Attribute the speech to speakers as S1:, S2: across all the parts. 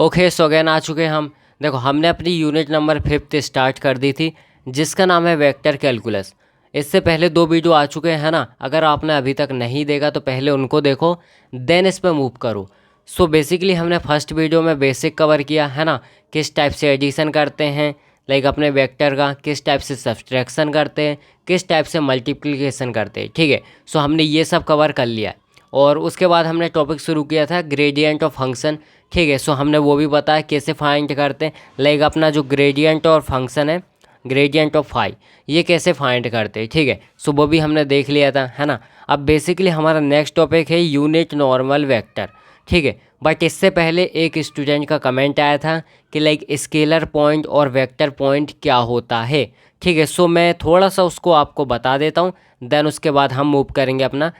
S1: Okay so again आ चुके हैं हम। देखो हमने अपनी यूनिट नंबर 5 स्टार्ट कर दी थी जिसका नाम है वेक्टर कैलकुलस। इससे पहले 2 वीडियो आ चुके हैं ना, अगर आपने अभी तक नहीं देखा तो पहले उनको देखो देन इस पर मूव करो। सो बेसिकली हमने फर्स्ट वीडियो में बेसिक कवर किया है ना, किस टाइप से एडिशन करते हैं लाइक अपने वेक्टर का, किस टाइप से सब्सट्रैक्शन करते हैं, किस टाइप से मल्टीप्लिकेशन करते हैं। ठीक है, सो हमने ये सब कवर कर लिया और उसके बाद हमने टॉपिक शुरू किया था ग्रेडियंट ऑफ फंक्शन। ठीक है, सो हमने वो भी बताया कैसे फाइंड करते हैं, लाइक अपना जो ग्रेडियंट और फंक्शन है ग्रेडियंट ऑफ फाई, ये कैसे फाइंड करते हैं। ठीक है, सो वो भी हमने देख लिया था है ना। अब बेसिकली हमारा नेक्स्ट टॉपिक है यूनिट नॉर्मल वेक्टर। ठीक है, बट इससे पहले एक स्टूडेंट का कमेंट आया था कि लाइक स्केलर पॉइंट और वेक्टर पॉइंट क्या होता है। ठीक है, सो मैं थोड़ा सा उसको आपको बता देता हूँ, देन उसके बाद हम मूव करेंगे अपना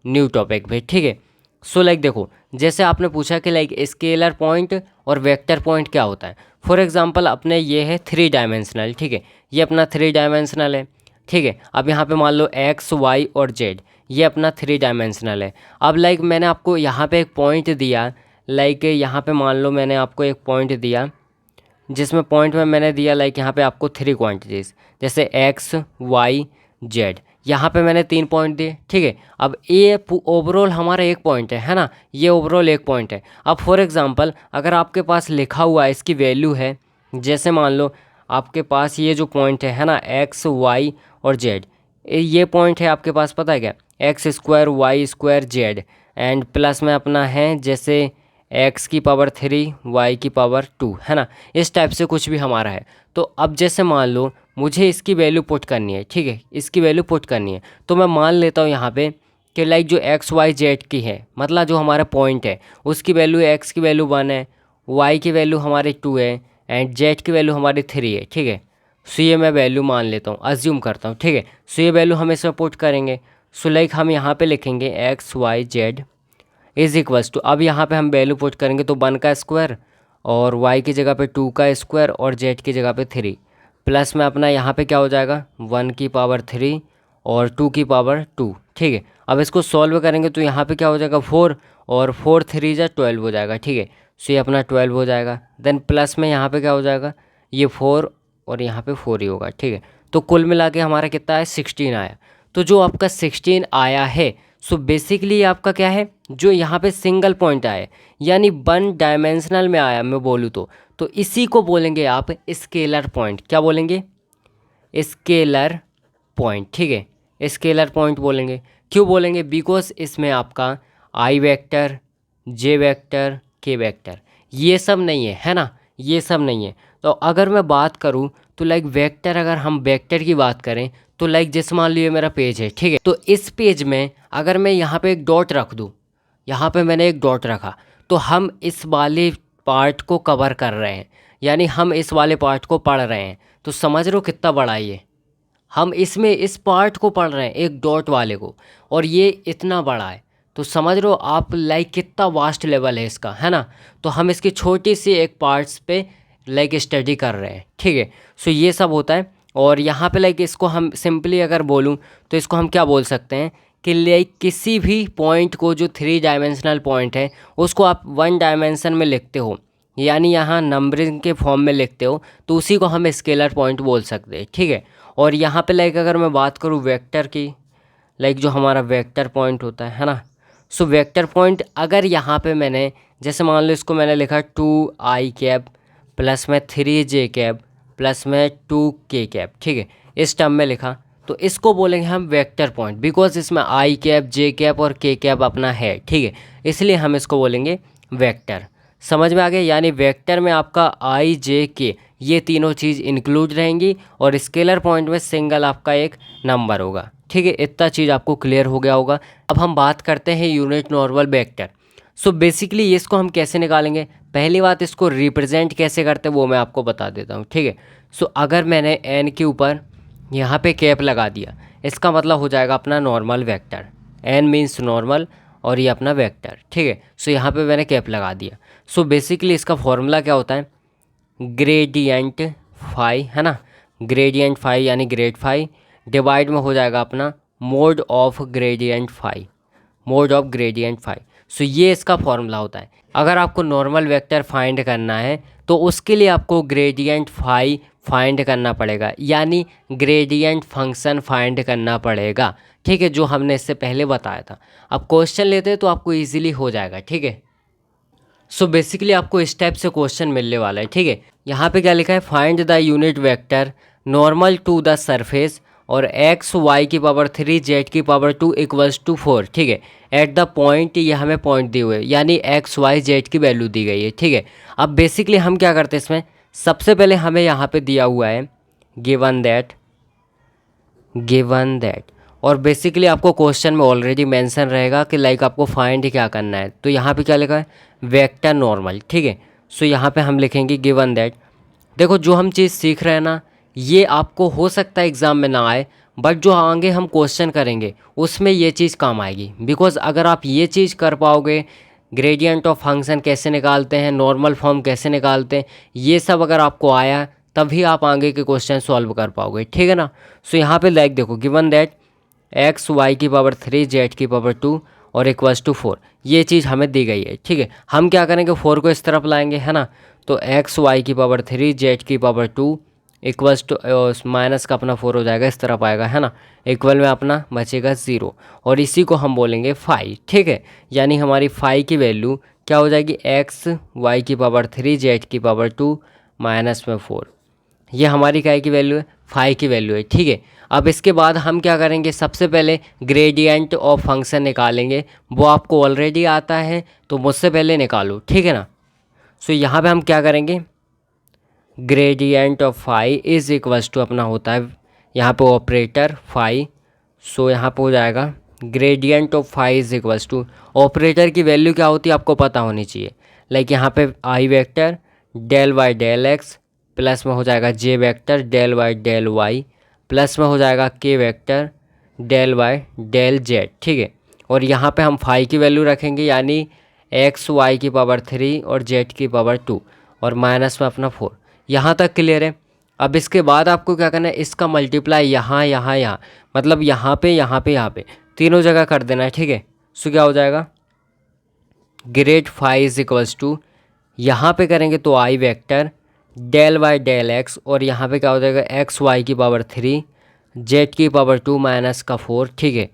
S1: न्यू टॉपिक पे। ठीक है, सो लाइक देखो जैसे आपने पूछा कि लाइक स्केलर पॉइंट और वेक्टर पॉइंट क्या होता है। फॉर एग्जांपल अपने ये है 3 डायमेंशनल। ठीक है, ये अपना 3 डायमेंशनल है। ठीक है, अब यहाँ पे मान लो एक्स वाई और जेड, ये अपना 3 डायमेंशनल है। अब लाइक मैंने आपको यहाँ पे एक पॉइंट दिया, लाइक यहाँ पे मान लो मैंने आपको एक पॉइंट दिया जिसमें पॉइंट में मैंने दिया लाइक यहाँ पे आपको 3 क्वांटिटीज़ जैसे एक्स वाई जेड, यहाँ पे मैंने 3 पॉइंट दिए। ठीक है, अब ये ओवरऑल हमारा एक पॉइंट है ना, ये ओवरऑल एक पॉइंट है। अब फॉर एग्जांपल अगर आपके पास लिखा हुआ इसकी वैल्यू है, जैसे मान लो आपके पास ये जो पॉइंट है ना एक्स वाई और जेड, ये पॉइंट है आपके पास, पता है क्या, x square y square z and plus में अपना है जैसे एक्स की पावर 3 वाई की पावर 2 है ना, इस टाइप से कुछ भी हमारा है। तो अब जैसे मान लो मुझे इसकी वैल्यू पुट करनी है। ठीक है, इसकी वैल्यू पुट करनी है तो मैं मान लेता हूँ यहाँ पे कि लाइक जो एक्स वाई जेड की है, मतलब जो हमारा पॉइंट है उसकी वैल्यू, एक्स की वैल्यू 1 है, वाई की वैल्यू हमारी 2 है एंड जेड की वैल्यू हमारी 3 है। ठीक है, सो ये मैं वैल्यू मान लेता हूँ, अज्यूम करता हूँ। ठीक है, सो ये वैल्यू हम इसमें पुट करेंगे। सो लाइक हम यहाँ पे लिखेंगे x y z is equals to, अब यहाँ पे हम वैल्यू पुट करेंगे तो 1 का स्क्वायर और y की जगह पे 2 का स्क्वायर और z की जगह पे 3 प्लस में अपना यहाँ पे क्या हो जाएगा 1 की पावर 3 और 2 की पावर 2। ठीक है, अब इसको सॉल्व करेंगे तो यहाँ पे क्या हो जाएगा 4 और 4 3 जा 12 हो जाएगा। ठीक है, सो ये अपना 12 हो जाएगा। देन प्लस में यहाँ पे क्या हो जाएगा, ये 4 और यहाँ पे 4 ही होगा। ठीक है, तो कुल मिला के हमारा कितना है 16 आया। तो जो आपका 16 आया है, सो बेसिकली आपका क्या है, जो यहाँ पे सिंगल पॉइंट आया यानी 1 डायमेंशनल में आया मैं बोलूँ तो इसी को बोलेंगे आप स्केलर पॉइंट। क्या बोलेंगे, स्केलर पॉइंट। ठीक है, स्केलर पॉइंट बोलेंगे। क्यों बोलेंगे, बिकॉज इसमें आपका आई वेक्टर जे वेक्टर के वेक्टर ये सब नहीं है ना, ये सब नहीं है। तो अगर मैं बात करूँ तो लाइक वेक्टर, अगर हम वेक्टर की बात करें तो लाइक जैसे मान लीजिए मेरा पेज है। ठीक है, तो इस पेज में अगर मैं यहाँ पे एक डॉट रख दूँ, यहाँ पे मैंने एक डॉट रखा तो हम इस वाले पार्ट को कवर कर रहे हैं, यानी हम इस वाले पार्ट को पढ़ रहे हैं। तो समझ रहे हो कितना बड़ा है ये, हम इसमें इस पार्ट को पढ़ रहे हैं एक डॉट वाले को, और ये इतना बड़ा है। तो समझ रहे हो आप लाइक कितना वास्ट लेवल है इसका, है ना। तो हम इसकी छोटी सी एक पार्ट्स पे लाइक स्टडी कर रहे हैं। ठीक है, सो ये सब होता है। और यहाँ पे लाइक इसको हम सिंपली अगर बोलूँ तो इसको हम क्या बोल सकते हैं कि लाइक किसी भी पॉइंट को जो 3 डायमेंशनल पॉइंट है उसको आप 1 डायमेंशन में लिखते हो, यानी यहाँ नंबरिंग के फॉर्म में लिखते हो, तो उसी को हम स्केलर पॉइंट बोल सकते हैं। ठीक है, और यहाँ पे लाइक अगर मैं बात करूँ वेक्टर की, लाइक जो हमारा वेक्टर पॉइंट होता है ना, सो वेक्टर पॉइंट अगर यहाँ पे मैंने जैसे मान लो इसको मैंने लिखा 2i कैप प्लस में 3j कैप प्लस में 2k कैप। ठीक है, इस टर्म में लिखा तो इसको बोलेंगे हम वेक्टर पॉइंट, बिकॉज इसमें आई कैप जे कैप और के कैप अपना है। ठीक है, इसलिए हम इसको बोलेंगे वेक्टर। समझ में आ गया, यानी वेक्टर में आपका आई जे के ये तीनों चीज़ इंक्लूड रहेंगी और स्केलर पॉइंट में सिंगल आपका एक नंबर होगा। ठीक है, इतना चीज़ आपको क्लियर हो गया होगा। अब हम बात करते हैं unit normal vector. So basically इसको हम कैसे निकालेंगे, पहली बात इसको रिप्रेजेंट कैसे करते हैं वो मैं आपको बता देता हूँ। ठीक है, सो अगर मैंने एन के ऊपर यहाँ पे कैप लगा दिया, इसका मतलब हो जाएगा अपना normal vector. N means normal और ये अपना वेक्टर। ठीक है, सो यहाँ पे मैंने कैप लगा दिया। सो बेसिकली इसका फॉर्मूला क्या होता है, ग्रेडियंट फाई, है ना, ग्रेडियंट फाई यानी ग्रेड फाई डिवाइड में हो जाएगा अपना mod of gradient phi, mod of gradient phi. So ये इसका फॉर्मूला होता है। अगर आपको नॉर्मल वेक्टर फाइंड करना है तो उसके लिए आपको ग्रेडियंट फाई फाइंड करना पड़ेगा, यानी ग्रेडियंट फंक्शन फाइंड करना पड़ेगा, ठीक है, जो हमने इससे पहले बताया था। अब क्वेश्चन लेते हैं तो आपको इजीली हो जाएगा, ठीक है। सो बेसिकली आपको इस टाइप से क्वेश्चन मिलने वाला है, ठीक है। यहाँ पे क्या लिखा है, find the unit vector normal to the surface और एक्स वाई की पावर 3 जेड की पावर 2 इक्वल्स टू 4, ठीक है। एट द पॉइंट, ये हमें पॉइंट दिए हुए, यानी एक्स वाई जेड की वैल्यू दी गई है, ठीक है। अब बेसिकली हम क्या करते हैं इसमें, सबसे पहले हमें यहाँ पे दिया हुआ है गिवन दैट, और बेसिकली आपको क्वेश्चन में ऑलरेडी मेंशन रहेगा कि लाइक आपको फाइंड क्या करना है। तो यहाँ पे क्या लिखा है, वेक्टर नॉर्मल, ठीक है। सो यहाँ पे हम लिखेंगे गिवन दैट। देखो जो हम चीज़ सीख रहे हैं ना, ये आपको हो सकता है एग्ज़ाम में ना आए, बट जो आगे हम क्वेश्चन करेंगे उसमें ये चीज़ काम आएगी। बिकॉज अगर आप ये चीज़ कर पाओगे, ग्रेडियंट ऑफ फंक्शन कैसे निकालते हैं, नॉर्मल फॉर्म कैसे निकालते हैं, ये सब अगर आपको आया तभी आप आगे के क्वेश्चन सॉल्व कर पाओगे, ठीक है ना। सो यहाँ पे लाइक देखो, गिवन दैट एक्स वाई की पावर 3 जेड की पावर 2 और इक्वल्स टू 4, ये चीज़ हमें दी गई है, ठीक है। हम क्या करेंगे, 4 को इस तरफ लाएंगे, है ना। तो एक्स वाई की पावर 3 जेड की पावर 2 इक्वल्स टू माइनस का अपना 4 हो जाएगा, इस तरफ आएगा, है ना। इक्वल में अपना बचेगा 0, और इसी को हम बोलेंगे फाई, ठीक है। यानी हमारी फाई की वैल्यू क्या हो जाएगी, एक्स वाई की पावर 3 जेड की पावर 2 माइनस में 4, ये हमारी काय की वैल्यू है, फाई की वैल्यू है, ठीक है। अब इसके बाद हम क्या करेंगे, सबसे पहले ग्रेडियंट ऑफ फंक्शन निकालेंगे। वो आपको ऑलरेडी आता है तो मुझसे पहले निकालो, ठीक है ना। सो यहाँ पे हम क्या करेंगे, gradient of phi is equals to अपना होता है यहाँ पे ऑपरेटर फाई। सो यहाँ पे हो जाएगा gradient of phi is equals to, operator की वैल्यू क्या होती है आपको पता होनी चाहिए। लाइक यहाँ पे I vector del by del X, plus में हो जाएगा J vector del by del Y, plus में हो जाएगा K vector del by del Z, ठीक है। और यहाँ पे हम फाई की वैल्यू रखेंगे, यानी एक्स वाई की पावर 3 और जेड की पावर 2, और माइनस में अपना 4। यहाँ तक क्लियर है। अब इसके बाद आपको क्या करना है, इसका मल्टीप्लाई यहाँ यहाँ यहाँ, मतलब यहाँ पे यहाँ पे यहाँ पे तीनों जगह कर देना है, ठीक है। सो क्या हो जाएगा, grad phi is equals to, यहाँ पे करेंगे तो I vector del by del X, और यहाँ पे क्या हो जाएगा, एक्स वाई की पावर 3 जेड की पावर 2 माइनस का 4, ठीक है।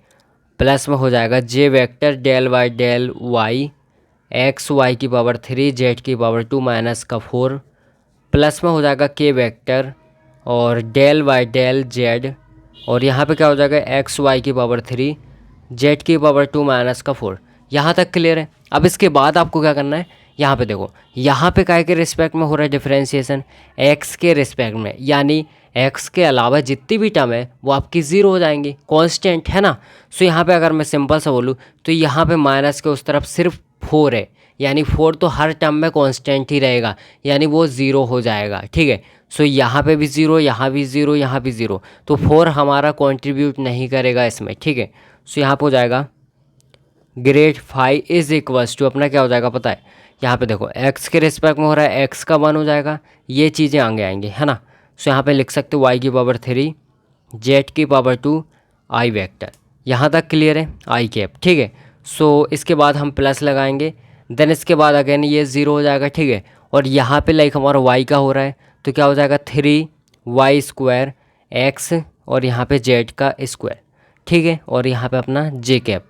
S1: प्लस में हो जाएगा J vector del by del Y X Y की पावर 3 जेड की पावर 2 माइनस का 4, प्लस में हो जाएगा के वेक्टर और डेल वाई डेल जेड, और यहाँ पे क्या हो जाएगा, एक्स वाई की पावर 3 जेड की पावर 2 माइनस का 4। यहाँ तक क्लियर है। अब इसके बाद आपको क्या करना है, यहाँ पे देखो, यहाँ पे काय के रिस्पेक्ट में हो रहा है डिफरेंशिएशन, एक्स के रिस्पेक्ट में, यानी एक्स के अलावा जितनी भी टर्म है वो आपकी ज़ीरो हो जाएंगी, कांस्टेंट है ना। सो यहाँ पे अगर मैं सिंपल सा बोलूँ तो यहाँ पे माइनस के उस तरफ सिर्फ 4 है, यानी 4 तो हर टर्म में कांस्टेंट ही रहेगा, यानी वो ज़ीरो हो जाएगा, ठीक है। सो यहाँ पे भी ज़ीरो, यहाँ भी ज़ीरो, यहाँ भी ज़ीरो, तो 4 हमारा कंट्रीब्यूट नहीं करेगा इसमें, ठीक है। सो यहाँ पे हो जाएगा grad phi is equals to अपना क्या हो जाएगा पता है, यहाँ पे देखो एक्स के रिस्पेक्ट में हो रहा है, एक्स का 1 हो जाएगा, ये चीज़ें आगे आएंगी, है ना। सो यहाँ पे लिख सकते हो वाई की पावर 3 जेड की पावर 2 आई वेक्टर। यहाँ तक क्लियर है, आई कैप, ठीक है। सो इसके बाद हम प्लस लगाएंगे, देन इसके बाद अगेन ये 0 हो जाएगा, ठीक है। और यहाँ पे लाइक हमारा वाई का हो रहा है तो क्या हो जाएगा 3 वाई स्क्वायर एक्स, और यहाँ पे जेड का स्क्वायर, ठीक है। और यहाँ पे अपना जे कैप,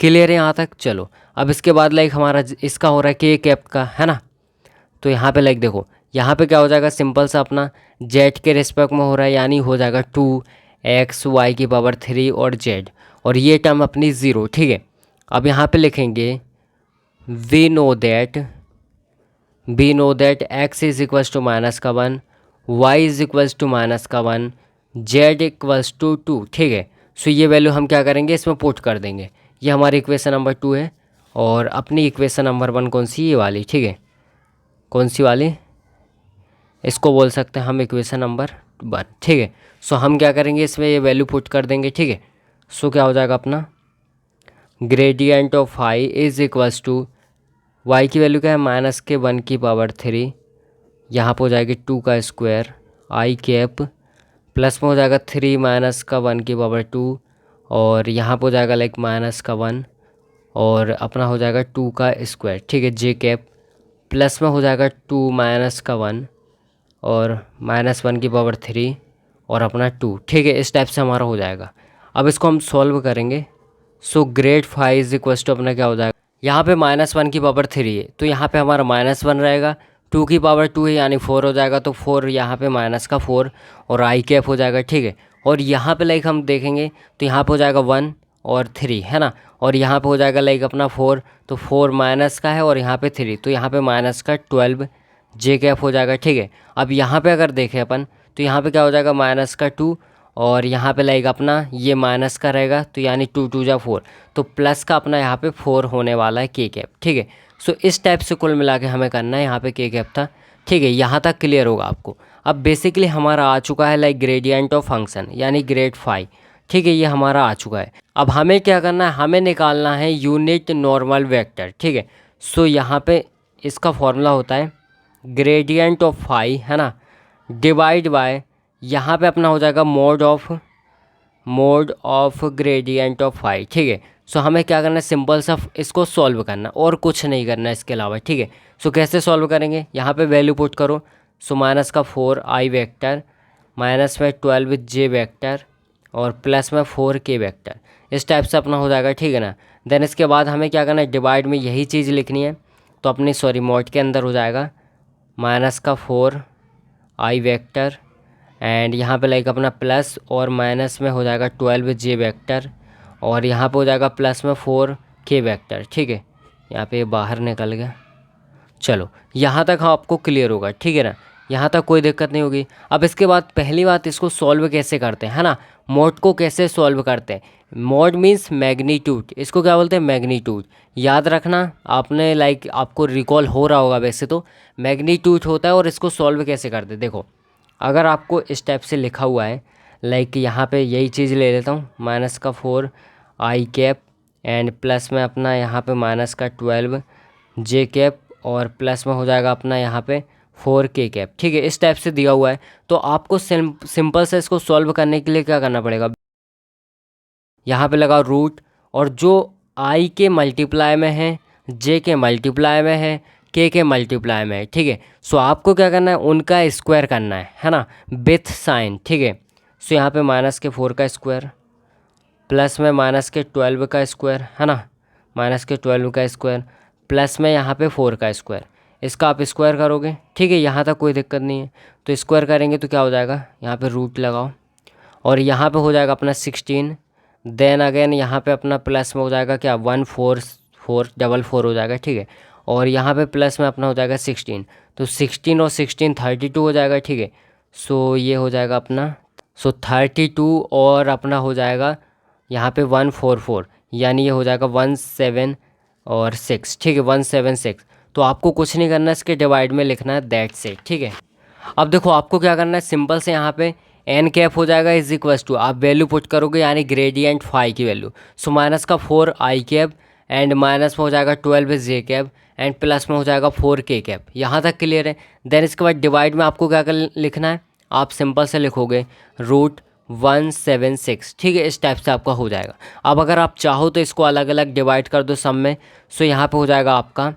S1: क्लियर है यहाँ तक। चलो अब इसके बाद लाइक हमारा इसका हो रहा है के कैप का, है ना। तो यहाँ पे लाइक देखो, यहाँ पे क्या हो जाएगा, सिंपल सा अपना जेड के रिस्पेक्ट में हो रहा है, यानी हो जाएगा 2 एक्स वाई की पावर 3 और जेड, और ये टर्म अपनी 0, ठीक है। अब यहाँ पे लिखेंगे we know that x is equals to minus का 1, y is equals to minus का 1, जेड इक्वल्स टू 2, ठीक है। सो ये वैल्यू हम क्या करेंगे, इसमें पुट कर देंगे। ये हमारी इक्वेशन नंबर 2 है, और अपनी इक्वेशन नंबर 1 कौन सी, ये वाली, ठीक है। कौन सी वाली, इसको बोल सकते हैं हम इक्वेशन नंबर 1, ठीक है। सो हम क्या करेंगे, इसमें ये वैल्यू पुट कर देंगे, ठीक है। सो क्या हो जाएगा अपना gradient of phi is equals to, y की वैल्यू क्या है, माइनस के 1 की पावर 3, यहाँ पर हो जाएगी 2 का स्क्वायर आई कैप, प्लस में हो जाएगा 3 माइनस का 1 की पावर 2, और यहाँ पर हो जाएगा लाइक माइनस का 1, और अपना हो जाएगा 2 का स्क्वायर, ठीक है, जे कैप, प्लस में हो जाएगा 2 माइनस का 1 और -1 की पावर 3 और अपना 2, ठीक है। इस टाइप से हमारा हो जाएगा। अब इसको हम सॉल्व करेंगे। So grad 5 is equal to अपना क्या हो जाएगा, यहाँ पे -1 की पावर 3 है तो यहाँ पे हमारा -1 रहेगा, 2 की पावर 2 है यानी 4 हो जाएगा, तो 4 यहाँ पे माइनस का 4 और आई कैप हो जाएगा, ठीक है। और यहाँ पे लाइक हम देखेंगे तो यहाँ पे हो जाएगा 1 और 3, है ना, और यहाँ पे हो जाएगा लाइक अपना 4, तो 4 माइनस का है और यहाँ पे 3, तो यहाँ पे माइनस का 12 जे कैप हो जाएगा, ठीक है। अब यहाँ पे अगर देखें अपन तो यहाँ पे क्या हो जाएगा माइनस का 2 और यहाँ पे लाइक अपना ये माइनस का रहेगा, तो यानी 2 2 जा 4, तो प्लस का अपना यहाँ पे 4 होने वाला है के कैप, ठीक है। सो इस टाइप से कुल मिला के हमें करना है, यहाँ पे के कैप था, ठीक है। यहाँ तक क्लियर होगा आपको। अब बेसिकली हमारा आ चुका है लाइक ग्रेडियंट ऑफ फंक्शन यानी ग्रेड 5, ठीक है, ये हमारा आ चुका है। अब हमें क्या करना है, हमें निकालना है यूनिट नॉर्मल वेक्टर, ठीक है। सो यहाँ पे इसका फॉर्मूला होता है ग्रेडियंट ऑफ 5, है ना, डिवाइड बाय यहाँ पे अपना हो जाएगा मोड ऑफ ग्रेडियंट ऑफ 5, ठीक है। सो हमें क्या करना है, सिंपल सा इसको सॉल्व करना और कुछ नहीं करना है इसके अलावा, ठीक है। सो कैसे सॉल्व करेंगे, यहाँ पे वैल्यू पुट करो। सो माइनस का 4 आई वेक्टर, माइनस में 12 जे वेक्टर और प्लस में 4 के वेक्टर, इस टाइप से अपना हो जाएगा, ठीक है ना। देन इसके बाद हमें क्या करना है, डिवाइड में यही चीज़ लिखनी है, तो अपनी मोड के अंदर हो जाएगा माइनस का 4 आई वेक्टर एंड यहाँ पे लाइक अपना प्लस और माइनस में हो जाएगा 12 जे वेक्टर और यहाँ पे हो जाएगा प्लस में 4 के वेक्टर, ठीक है। यहाँ पे बाहर निकल गया, चलो यहाँ तक आपको क्लियर होगा, ठीक है ना, यहाँ तक कोई दिक्कत नहीं होगी। अब इसके बाद पहली बात, इसको सॉल्व कैसे करते हैं, है ना, मोड को कैसे सॉल्व करते हैं। मोड मीन्स मैग्नीट्यूड, इसको क्या बोलते हैं, मैग्नीट्यूड। याद रखना, आपने लाइक आपको रिकॉल हो रहा होगा वैसे तो, मैग्नीट्यूड होता है। और इसको सॉल्व कैसे करते हैं, देखो अगर आपको इस टाइप से लिखा हुआ है, लाइक यहाँ पे यही चीज़ ले लेता हूँ, माइनस का 4 आई कैप एंड प्लस में अपना यहाँ पे माइनस का 12 जे कैप और प्लस में हो जाएगा अपना यहाँ पे 4 के कैप, ठीक है। इस टाइप से दिया हुआ है, तो आपको सिंपल से इसको सॉल्व करने के लिए क्या करना पड़ेगा, यहाँ पे लगा रूट, और जो आई के मल्टीप्लाई में है, जे के मल्टीप्लाई में है, के मल्टीप्लाई में है, ठीक है। सो आपको क्या करना है, उनका स्क्वायर करना है ना, विथ साइन, ठीक है। सो यहाँ पे माइनस के 4 का स्क्वायर प्लस में माइनस के 12 का स्क्वायर, है ना, माइनस के 12 का स्क्वायर प्लस में यहाँ पे 4 का स्क्वायर, इसका आप स्क्वायर करोगे, ठीक है। यहाँ तक कोई दिक्कत नहीं है, तो स्क्वायर करेंगे तो क्या हो जाएगा, यहाँ पे रूट लगाओ और यहाँ पे हो जाएगा अपना 16, देन अगेन यहाँ पे अपना प्लस में हो जाएगा क्या 144 हो जाएगा, ठीक है। और यहाँ पे प्लस में अपना हो जाएगा 16, तो 16 और 16 32 हो जाएगा, ठीक है। सो ये हो जाएगा अपना 32 और अपना हो जाएगा यहाँ पे 144, यानी ये हो जाएगा 17 और 6, ठीक है, 176। तो आपको कुछ नहीं करना है, इसके डिवाइड में लिखना है दैट्स इट, ठीक है। अब देखो आपको क्या करना है, सिंपल से यहाँ पे एन कैप हो जाएगा इज इक्वल्स टू, आप वैल्यू पुट करोगे यानी ग्रेडियंट 5 की वैल्यू। सो माइनस का 4 आई कैप एंड माइनस में हो जाएगा 12 जे कैप एंड प्लस में हो जाएगा 4 के कैप। यहाँ तक क्लियर है। देन इसके बाद डिवाइड में आपको क्या लिखना है, आप सिंपल से लिखोगे रूट 176, ठीक है, इस टाइप से आपका हो जाएगा। अब अगर आप चाहो तो इसको अलग अलग डिवाइड कर दो सब में। सो यहाँ पे हो जाएगा आपका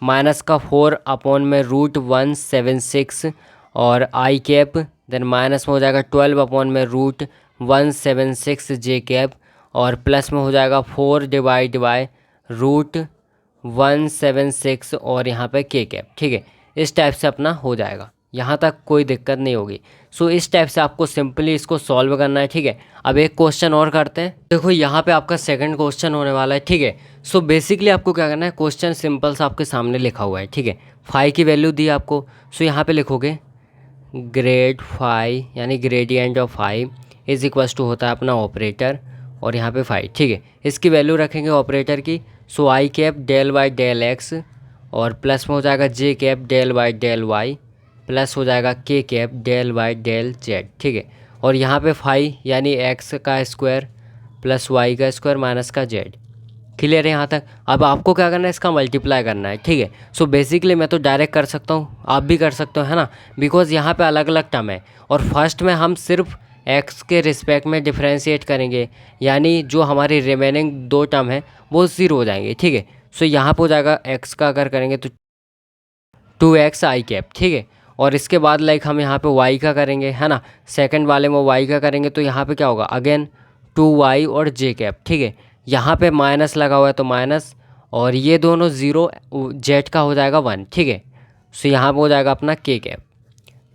S1: माइनस का 4 अपॉन में रूट 176 और आई कैप, देन माइनस में हो जाएगा 12 अपॉन में रूट 176 जे कैप और प्लस में हो जाएगा 4 डिवाइड बाय रूट 176 और यहाँ पे के कैप, ठीक है। इस टाइप से अपना हो जाएगा, यहाँ तक कोई दिक्कत नहीं होगी। सो इस टाइप से आपको सिंपली इसको सॉल्व करना है, ठीक है। अब एक क्वेश्चन और करते हैं। देखो यहाँ पे आपका सेकंड क्वेश्चन होने वाला है, ठीक है। सो बेसिकली आपको क्या करना है, क्वेश्चन सिंपल सा आपके सामने लिखा हुआ है, ठीक है। 5 की वैल्यू दी आपको। सो यहाँ पे लिखोगे ग्रेड 5 यानी gradient of 5 is equals to होता है अपना ऑपरेटर और यहाँ पे 5, ठीक है। इसकी वैल्यू रखेंगे ऑपरेटर की। So I cap del by del X और प्लस में हो जाएगा J cap del by del Y plus हो जाएगा K cap del by del Z, ठीक है। और यहाँ पे 5 यानी एक्स का स्क्वायर प्लस वाई का स्क्वायर माइनस का जेड। क्लियर है यहाँ तक। अब आपको क्या करना है, इसका मल्टीप्लाई करना है, ठीक है। सो बेसिकली मैं तो डायरेक्ट कर सकता हूँ, आप भी कर सकते हो, है ना, बिकॉज यहाँ पे अलग अलग टर्म है और फर्स्ट में हम सिर्फ एक्स के रिस्पेक्ट में डिफ्रेंशिएट करेंगे, यानी जो हमारी रिमेनिंग दो टर्म है वो ज़ीरो हो जाएंगे, ठीक है। सो यहाँ पर हो जाएगा एक्स का अगर करेंगे तो 2x आई कैप, ठीक है। और इसके बाद लाइक हम यहाँ पे y का करेंगे, है ना, सेकंड वाले में y का करेंगे तो यहाँ पे क्या होगा, अगेन 2y और j कैप, ठीक है। यहाँ पे माइनस लगा हुआ है तो माइनस, और ये दोनों ज़ीरो, z का हो जाएगा 1, ठीक है। सो यहाँ पे हो जाएगा अपना k कैप।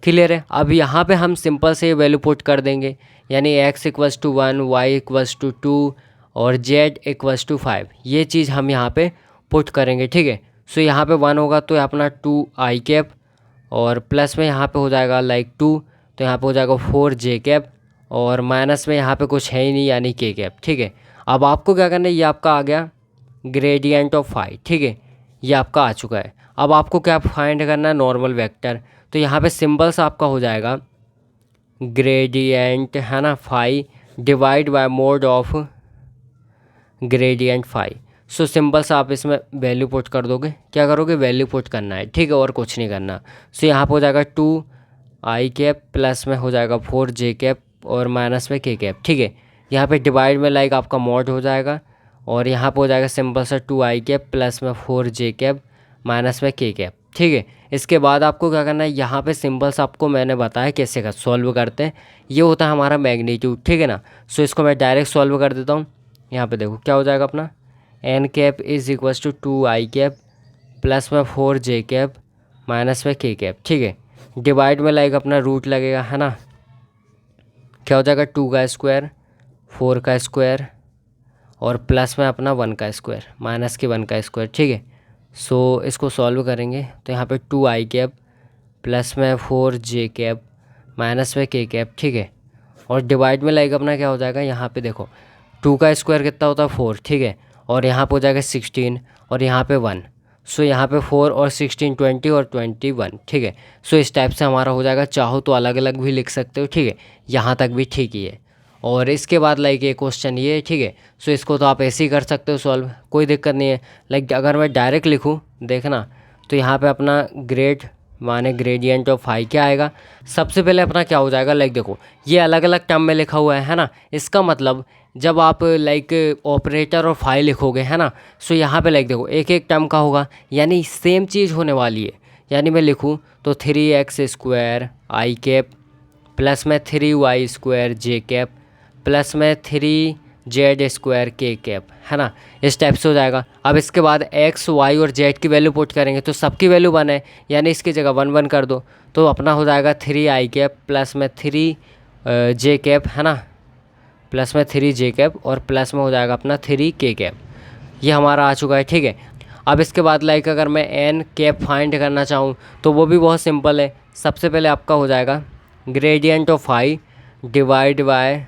S1: क्लियर है। अब यहाँ पे हम सिंपल से वैल्यू पुट कर देंगे, यानी x equals to 1, y equals to 2 और z इक्वल्स टू 5, ये चीज़ हम यहाँ पे पुट करेंगे, ठीक है। सो यहाँ पे 1 होगा तो अपना 2 आई कैप, और प्लस में यहाँ पे हो जाएगा लाइक 2, तो यहाँ पे हो जाएगा 4 जे कैप, और माइनस में यहाँ पे कुछ है ही नहीं यानी के कैप, ठीक है। अब आपको क्या करना है, ये आपका आ गया ग्रेडियंट ऑफ फाई, ठीक है, ये आपका आ चुका है। अब आपको क्या फाइंड करना है, नॉर्मल वेक्टर। तो यहाँ पे सिंबल्स आपका हो जाएगा ग्रेडियंट, है ना, phi divide by mod of gradient phi. So simple सा आप इसमें वैल्यू पुट कर दोगे, क्या करोगे, वैल्यू पुट करना है, ठीक है, और कुछ नहीं करना। सो यहाँ पर हो जाएगा 2 आई कैप, प्लस में हो जाएगा 4 जे कैप, और माइनस में के कैप, ठीक है। यहाँ पे डिवाइड में लाइक आपका मॉड हो जाएगा, और यहाँ पे हो जाएगा सिंपल सा 2 आई कैप प्लस में 4 जे कैप माइनस में के कैप, ठीक है। इसके बाद आपको क्या करना है, यहाँ पे सिंबल्स आपको मैंने बताया कैसे सॉल्व करते हैं, ये होता है हमारा मैग्नीट्यूड, ठीक है ना। सो इसको मैं डायरेक्ट सॉल्व कर देता हूँ। यहाँ पे देखो क्या हो जाएगा अपना, n cap is equals to 2 i cap plus में 4 जे कैप माइनस में के कैप, ठीक है। डिवाइड में लाइक अपना रूट लगेगा, है ना, क्या हो जाएगा 2 का स्क्वायर 4 का स्क्वायर और प्लस में अपना 1 का स्क्वायर माइनस के 1 का स्क्वायर, ठीक है। सो इसको सॉल्व करेंगे तो यहाँ पे 2 आई कैप प्लस में 4 जे कैप माइनस में के कैप, ठीक है। और डिवाइड में लाइक अपना क्या हो जाएगा, यहाँ पे देखो 2 का स्क्वायर कितना होता है 4, ठीक है, और यहाँ पे हो जाएगा 16 और यहाँ पे 1। सो यहाँ पे 4 और 16 20 और 21, ठीक है। सो इस टाइप से हमारा हो जाएगा, चाहो तो अलग अलग भी लिख सकते हो, ठीक है, यहाँ तक भी ठीक ही है। और इसके बाद लाइक ये क्वेश्चन ये है, ठीक है। सो इसको तो आप ऐसे ही कर सकते हो सॉल्व, कोई दिक्कत नहीं है। लाइक अगर मैं डायरेक्ट लिखूँ देखना, तो यहाँ पे अपना ग्रेड माने ग्रेडियंट ऑफ फाई क्या आएगा, सबसे पहले अपना क्या हो जाएगा, लाइक देखो ये अलग अलग टर्म में लिखा हुआ है ना, इसका मतलब जब आप लाइक ऑपरेटर और फाई लिखोगे, है ना, सो यहाँ पे लाइक देखो एक एक टर्म का होगा, यानी सेम चीज़ होने वाली है। यानी मैं लिखूँ तो 3x स्क्वायर आई कैप प्लस में 3y स्क्वायर जे कैप प्लस में 3z स्क्वायर के कैप, है ना, इस टाइप से हो जाएगा। अब इसके बाद x, y और z की वैल्यू पुट करेंगे तो सबकी वैल्यू 1 है, यानी इसकी जगह 1 1 कर दो तो अपना हो जाएगा 3 आई कैप प्लस में 3 जे कैप, है ना, प्लस में 3 जे कैप और प्लस में हो जाएगा अपना 3 के कैप। ये हमारा आ चुका है, ठीक है। अब इसके बाद लाइक अगर मैं एन कैप फाइंड करना चाहूँ तो वो भी बहुत सिंपल है। सबसे पहले आपका हो जाएगा gradient of phi divide by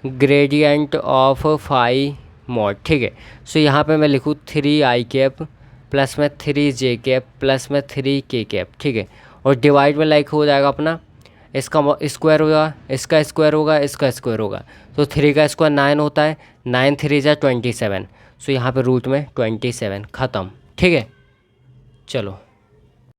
S1: gradient of phi mod, ठीक है। सो यहाँ पे मैं लिखूँ 3 आई कैप प्लस में 3 जे कैप प्लस में 3 के कैप, ठीक है। और डिवाइड में लाइक हो जाएगा अपना इसका स्क्वायर होगा, इसका स्क्वायर होगा, इसका स्क्वायर होगा, तो 3 का स्क्वायर 9 होता है, 9 3 जा 27। सो यहाँ पे रूट में 27 ख़त्म, ठीक है। चलो।